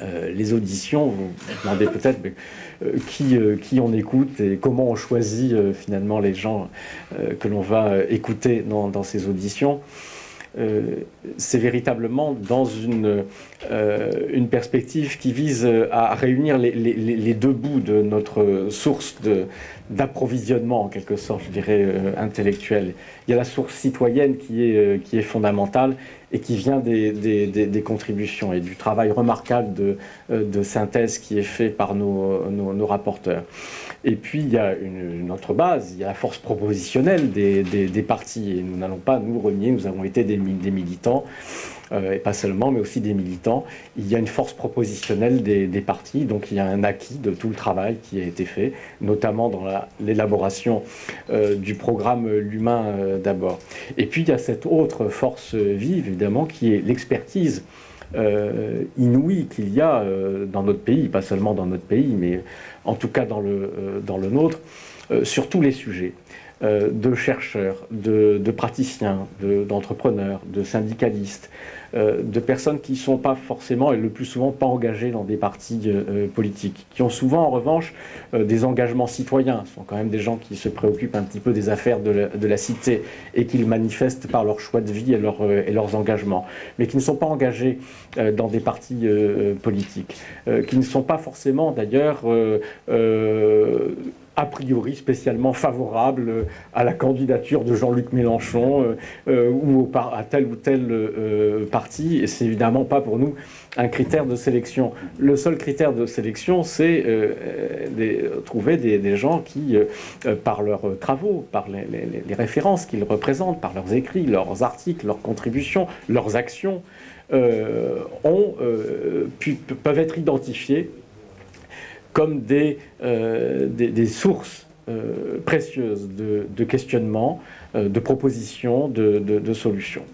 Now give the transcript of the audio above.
Les auditions, vous vous demandez peut-être qui on écoute et comment on choisit finalement les gens que l'on va écouter dans ces auditions. C'est véritablement dans une perspective qui vise à réunir les deux bouts de notre source d'approvisionnement, en quelque sorte, je dirais, intellectuelle. Il y a la source citoyenne qui est fondamentale et qui vient des contributions et du travail remarquable de synthèse qui est fait par nos rapporteurs. Et puis, il y a une autre base, il y a la force propositionnelle des partis. Et nous n'allons pas nous renier, nous avons été des militants, et pas seulement, mais aussi des militants. Il y a une force propositionnelle des partis, donc il y a un acquis de tout le travail qui a été fait, notamment dans l'élaboration du programme L'Humain d'abord. Et puis, il y a cette autre force vive, évidemment, qui est l'expertise inouïe qu'il y a dans notre pays, pas seulement dans notre pays, mais en tout cas dans le nôtre, sur tous les sujets, de chercheurs, de praticiens, d'entrepreneurs, de syndicalistes, de personnes qui ne sont pas forcément, et le plus souvent, pas engagées dans des partis politiques, qui ont souvent, en revanche, des engagements citoyens. Ce sont quand même des gens qui se préoccupent un petit peu des affaires de la cité et qui le manifestent par leur choix de vie et leurs engagements, mais qui ne sont pas engagés dans des partis politiques, qui ne sont pas forcément, d'ailleurs, a priori spécialement favorable à la candidature de Jean-Luc Mélenchon ou à tel ou tel parti. Et c'est évidemment pas pour nous un critère de sélection. Le seul critère de sélection, c'est trouver des gens qui, par leurs travaux, par les références qu'ils représentent, par leurs écrits, leurs articles, leurs contributions, leurs actions, peuvent être identifiés comme des sources précieuses de questionnement, de propositions, de solutions.